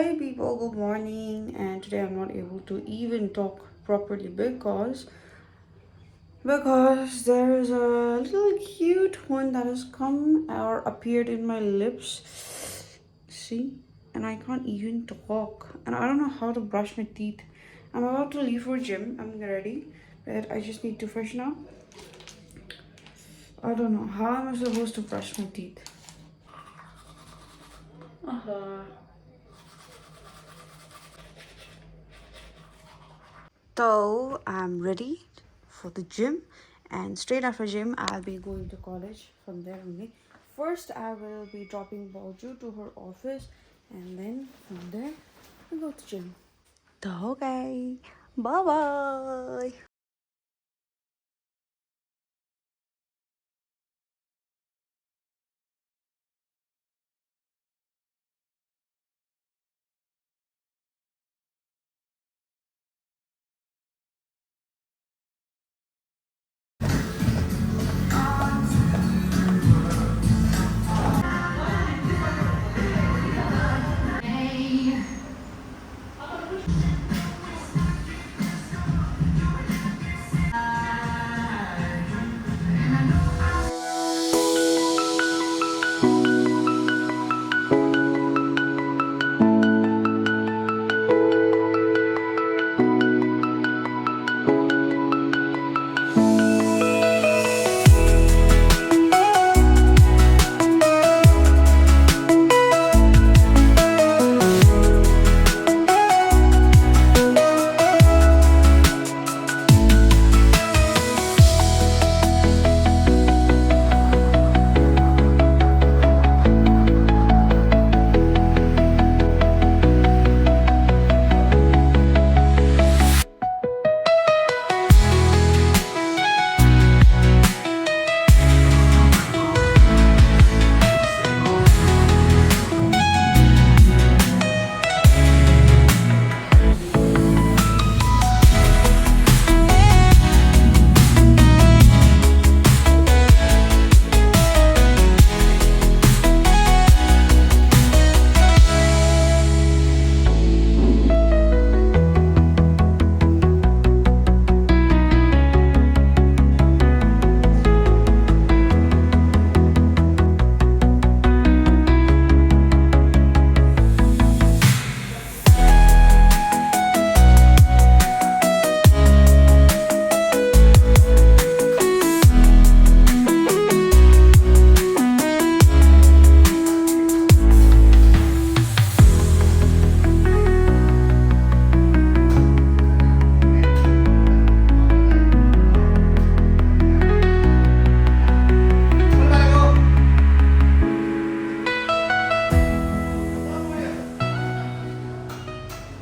Hi people, good morning. And today I'm not able to even talk properly because there is a little cute one that has come or appeared in my lips. See? And I can't even talk. And I don't know how to brush my teeth. I'm about to leave for gym. I'm ready. But I just need to freshen up. I don't know. How am I supposed to brush my teeth? Uh-huh. So I'm ready for the gym, and straight after gym I'll be going to college from there only. First I will be dropping Balju to her office, and then from there I go to gym. So okay, bye bye.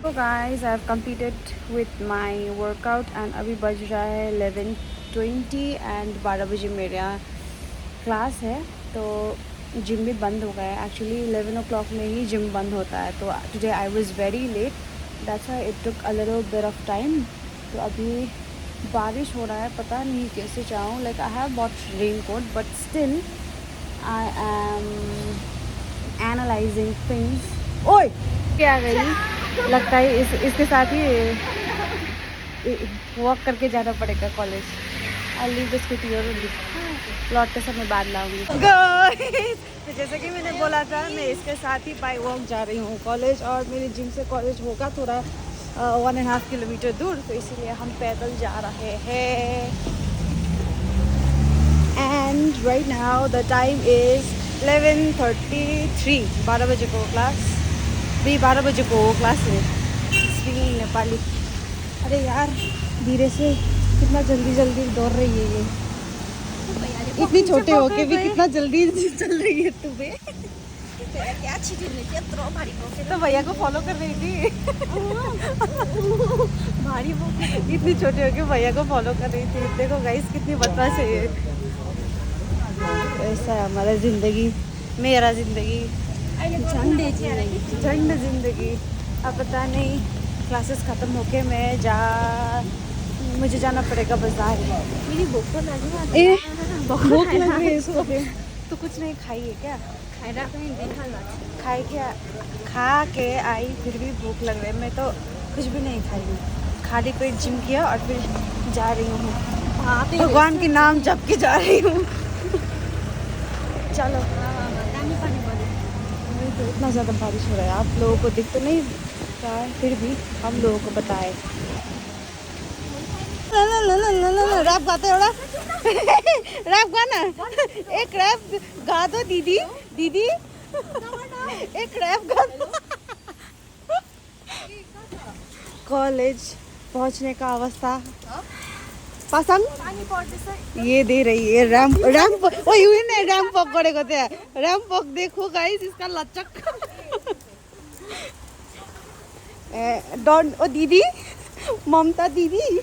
So guys, I've completed with my workout and अभी बज रहा है 11:20 and 12 बजे मेरा class है, तो gym भी बंद हो गया है. एक्चुअली 11 o'clock में ही जिम बंद होता है, तो today I was very late, that's why it took a little bit of time. तो अभी बारिश हो रहा है, पता नहीं कैसे जाऊँ. Like I have bought rain coat but still I am analysing things. ओए क्या गई, लगता है इसके साथ ही वॉक करके जाना पड़ेगा college. I leave the scooty और लौटते समय बाद लाऊंगी. तो जैसे कि मैंने बोला था, मैं इसके साथ ही बाई वॉक जा रही हूँ कॉलेज, और मेरे जिम से कॉलेज होगा थोड़ा 1.5 किलोमीटर दूर, तो इसीलिए हम पैदल जा रहे हैं. And right now the time is 11:33. 12 बजे को क्लास, भी 12 बजे को क्लास है. स्पीकिंग नेपाली. अरे यार धीरे से, कितना जल्दी जल्दी दौड़ रही है ये. इतनी छोटे हो के भी कितना जल्दी चल रही है तुम्हें. तो भैया को फॉलो कर रही थी. भारी वो इतनी छोटे हो के भैया को फॉलो कर रही थी. देखो गाइस कितनी बदमाश है ये. ऐसा है हमारा ज़िंदगी, मेरा ज़िंदगी, झंड ज़िंदगी. अब पता नहीं क्लासेस ख़त्म होके मुझे जाना पड़ेगा बाजार. मेरी भूख लग रही है इसको. तो कुछ नहीं खाई है क्या? खा के आई, फिर भी भूख लग रही है। मैं तो कुछ भी नहीं खाई हूँ, खाली पेट जिम किया और फिर जा रही हूँ भगवान के नाम जप के जा रही हूँ। चलो। तो इतना ज़्यादा बारिश हो रहा है, आप लोगों को दिख तो नहीं रहा है, फिर भी हम लोगों को बताए। रैप गाते हो रैप गाना, एक रैप गा दो दीदी। दीदी एक रैप गा दो। कॉलेज पहुंचने का अवस्था पसंद ये दे रही है। रैम्प रैम्प ओ यूं ने रैम्प वॉक करे कहते हैं। रैम्प वॉक देखो गाइस, इसका लचक। डॉन ओ दीदी, ममता दीदी।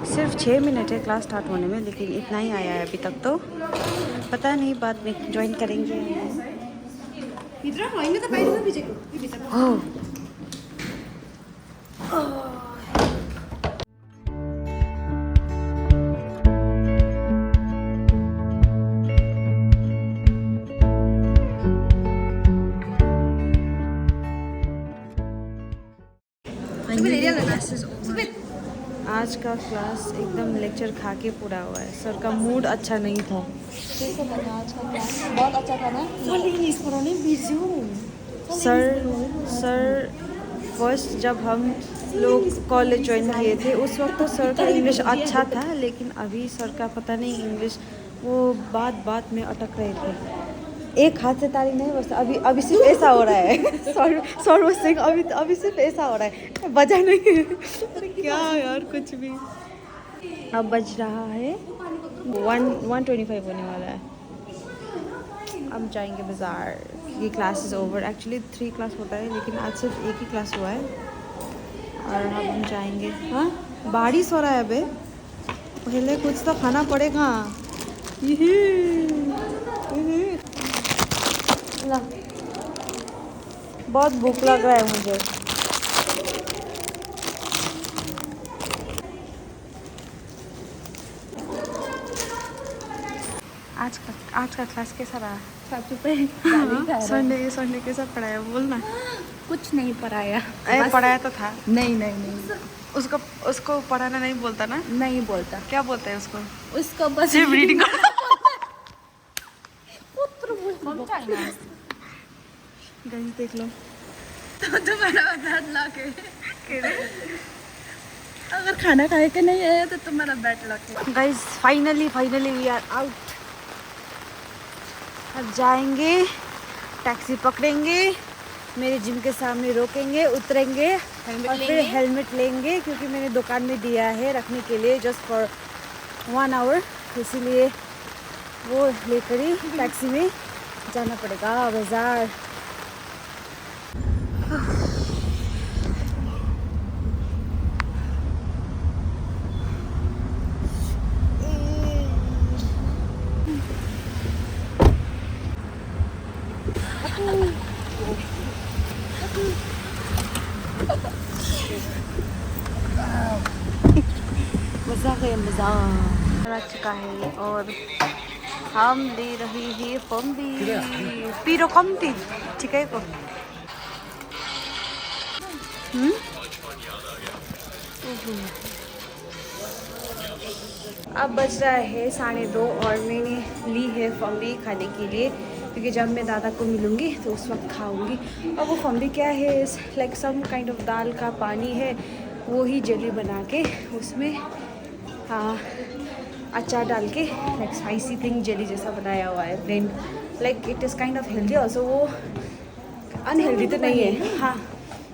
सिर्फ 6 मिनट है क्लास स्टार्ट होने में, लेकिन इतना ही आया है अभी तक। तो पता नहीं बाद में ज्वाइन करेंगे। ओह आज का क्लास एकदम लेक्चर खा के पूरा हुआ है। सर का मूड अच्छा नहीं था। कैसे बना आज का क्लास? बहुत अच्छा था ना? सर फर्स्ट जब हम लोग कॉलेज ज्वाइन किए थे उस वक्त तो सर का इंग्लिश अच्छा था, लेकिन अभी सर का पता नहीं इंग्लिश वो बात में अटक रहे थे। एक हाथ से ताली नहीं बजता। अभी सिर्फ ऐसा हो रहा है। सर वो सिंह अभी सिर्फ ऐसा हो रहा है, बजा नहीं है। क्या यार कुछ भी। अब बज रहा है 1:25 होने वाला है। अब जाएंगे बाज़ार। ये class is over. Actually 3 class होता है, लेकिन आज सिर्फ एक ही क्लास हुआ है और हम जाएंगे। हाँ बारिश हो रहा है अबे, पहले कुछ तो खाना पड़ेगा। बहुत भूख लग रहा है मुझे। आज का क्लास कैसा रहा? संडे कैसा पढ़ाया बोलना। कुछ नहीं पढ़ाया। पढ़ाया तो था। नहीं उसको पढ़ाना नहीं बोलता ना? नहीं बोलता। क्या बोलता है उसको? उसको बस सिर्फ रीडिंग गाइस देख लो। तो तुम्हारा बैट लॉक है। अगर खाना खाए के नहीं आया तो तुम्हारा बैट लॉक है। Guys finally we are out. अब जाएंगे, टैक्सी पकड़ेंगे, मेरे जिम के सामने रोकेंगे, उतरेंगे और फिर हेलमेट लेंगे, क्योंकि मैंने दुकान में दिया है रखने के लिए जस्ट फॉर 1 आवर, इसीलिए वो लेकर ही टैक्सी में जाना पड़ेगा बाज़ार। मज़ा आ चुका है और हम ले रही है फम्बी पीरो कमती ठीक है को। अब बज रहा है 2:30 और मैंने ली है फम्बी खाने के लिए, क्योंकि जब मैं दादा को मिलूँगी तो उस वक्त खाऊंगी। और वो फम्बी क्या है, लाइक सम काइंड ऑफ दाल का पानी है, वो ही जेली बना के उसमें हाँ अचार डाल के लाइक स्पाइसी थिंग जेली जैसा बनाया हुआ है। Then like it is kind of healthy also. वो अनहेल्दी तो नहीं है। हाँ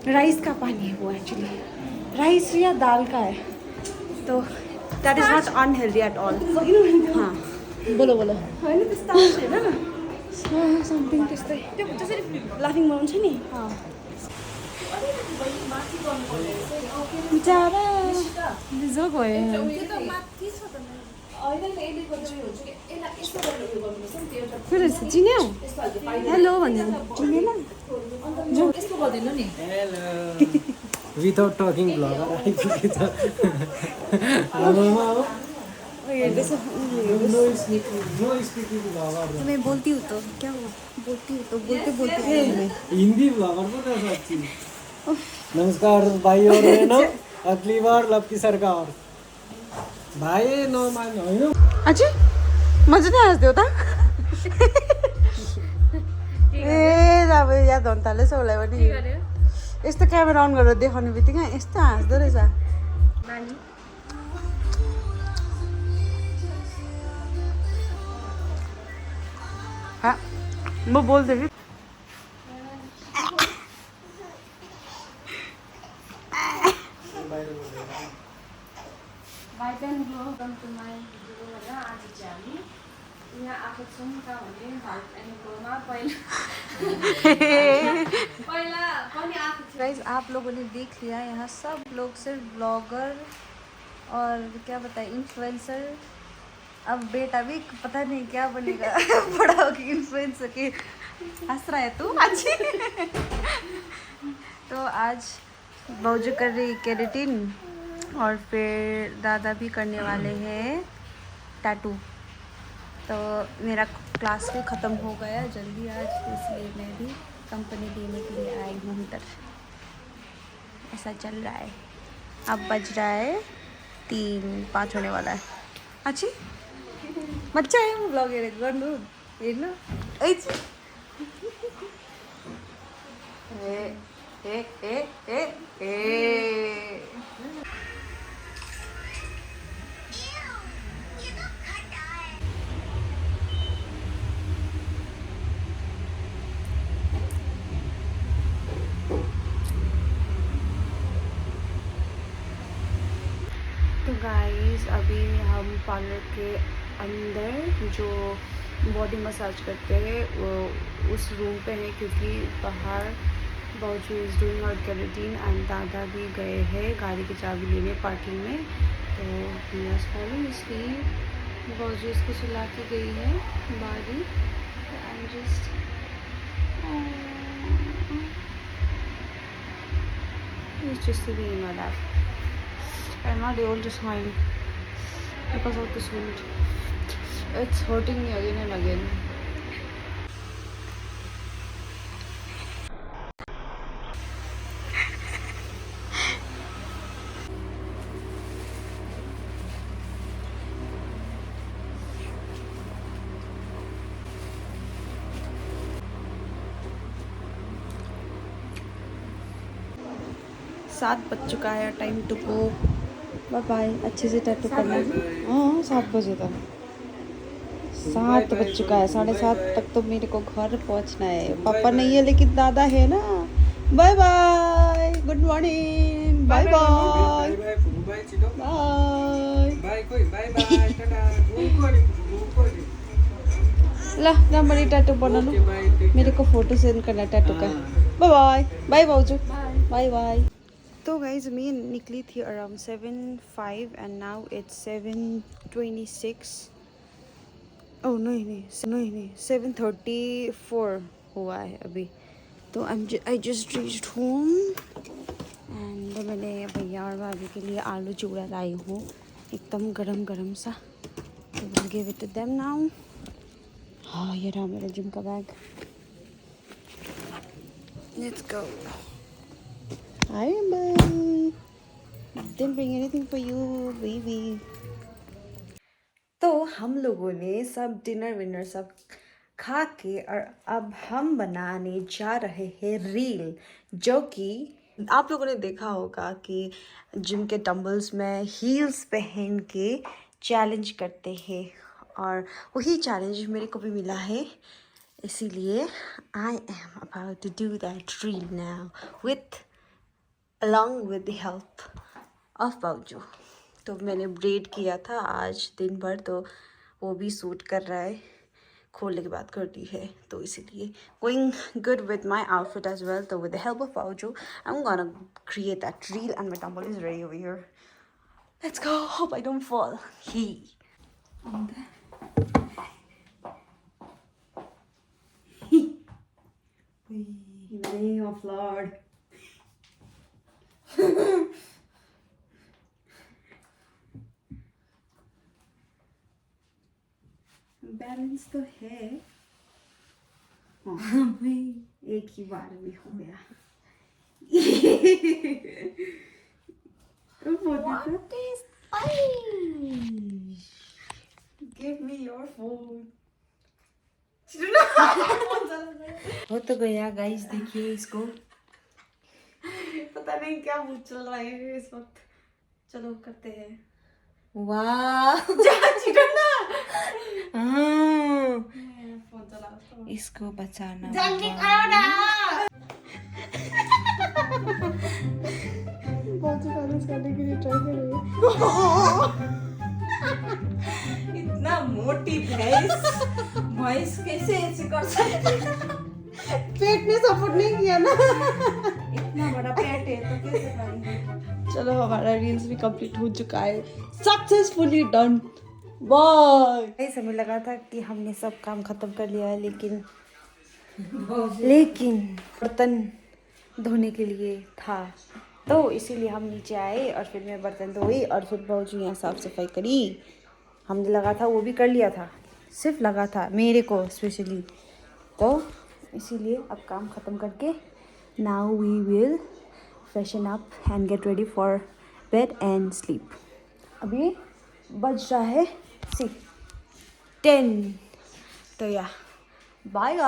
राइस का पानी है वो, एक्चुअली राइस या दाल का है, तो that is not unhealthy at all. हाँ बोलो समथिङ त्यस्तै त्यो जसरी लाफिङ बनाउँछ नि। बिचारा बिजोग भयो। चिन्यौ? हेलो भन्नु चिनेन? यस्तो गरिदिनु नि। विदाउट टकिङ ब्लगर आइपुगेछ। ये जैसे No speaking vlogger. तो मैं बोलती हूँ तो क्या हुआ, बोलती हूँ तो बोलते बोलते मैं हिंदी vlogger को क्या साथी? नमस्कार भाई और बहनों, अगली बार लब की सरकार. भाई नो मान होइन. अझै मजाले हाँस्दै हो त ए अब याद हुन थालेछ उसलाई पनि यस्तो क्यामेरा अन गरेर देखाउने बित्तिकै यस्तो हाँस्दो रहेछ म बोल्दै कि गाइस आप लोगों ने देख लिया यहाँ सब लोग सिर्फ ब्लॉगर और क्या बताए इन्फ्लुएंसर. अब बेटा भी पता नहीं क्या बनेगा बड़ा होगी इन्फ्लुएंसर के. हंस रहा है तू अच्छी. तो आज बावजू कर रही केराटिन और फिर दादा भी करने वाले हैं टैटू. तो मेरा क्लास भी ख़त्म हो गया जल्दी आज, तो इसलिए मैं भी कंपनी देने के लिए आई हूँ उधर. ऐसा चल रहा है. अब बज रहा है 3-5 होने वाला है. अच्छी मजा आयो ब्लग गर्नु हेर्नु ऐछि ए ए ए ए ए तो गाइस अभी हम पार्लर के अंदर जो बॉडी मसाज करते हैं वो उस रूम पे हैं, क्योंकि बाहर बावजू is doing out keratin and दादा भी गए हैं गाड़ी की चाबी लेने पार्किंग में. तो इसलिए बावजू इसको सुला के गई है बारी. I am just sitting on that. I'm not able to smile because of this wound. It's hurting me again and again. सात बज चुका है. Time to go. Bye bye. अच्छे से टैटू करना. हाँ 7 बजे तक. 7 बज चुका है. 7:30 तक तो मेरे को घर पहुंचना है. पापा नहीं है लेकिन दादा है ना. Bye bye. Good morning. Bye bye. ल राम्ररी टैटू बनाउनु. मेरे को फोटो सेंड करना टैटू का. Bye bye. बाय भाउजू. Bye bye. तो गाइज मैं निकली थी around 7:05 and now it's 7:26. Oh नहीं 7:34 हुआ है अभी. तो I just reached home and मैंने भैया और भाभी के लिए आलू चूड़ा लाई हूँ एकदम गरम गरम सा. तो will give it to them now. हाँ ये रहा मेरा जिम का bag. Let's go. Hi, Amber. Didn't bring anything for you, baby. तो हम लोगों ने सब डिनर विनर सब खा के और अब हम बनाने जा रहे हैं रील, जो कि आप लोगों ने देखा होगा कि जिम के डंबल्स में हील्स पहन के चैलेंज करते हैं, और वही चैलेंज मेरे को भी मिला है. इसीलिए I am about to do that reel now with along with the help of बावजू. तो मैंने ब्रेड किया था आज दिन भर, तो वो भी सूट कर रहा है. खोलने की बात करती है तो इसीलिए going good with my outfit as well. So with the help of बावजू I'm gonna create that reel and my dumbbell is ready over here. Let's go. Hope I don't fall. In the name of Lord. Balance तो है। हाँ भाई एक ही बार में हो गया। What is ice? Give me your phone. हो तो गया गाइस, देखिए इसको। पता नहीं क्या मूड चल रहा है इस वक्त। चलो करते हैं। वाह फोन चला इसको बचाना। जल्दी करो ना। बहुत बैलेंस करने के लिए ट्राई कर रही है। इतना मोटी भैंस भैंस कैसे ऐसे कर सकती है? पेट ने सपोर्ट नहीं किया ना। इतना बड़ा पेट है तो कैसे करेंगे। चलो हमारा रील्स भी कंप्लीट हो चुका है, सक्सेसफुली डन। बाय। ऐसा हमें लगा था कि हमने सब काम खत्म कर लिया है, लेकिन बर्तन धोने के लिए था, तो इसीलिए हम नीचे आए और फिर मैं बर्तन धोई और फिर भाजी यहाँ साफ़ सफाई करी। हमने लगा था वो भी कर लिया था, सिर्फ लगा था मेरे को स्पेशली, तो इसीलिए अब काम ख़त्म करके now we will freshen up and get ready for bed and sleep. अभी बज रहा है 10, तो या बाय गाइस।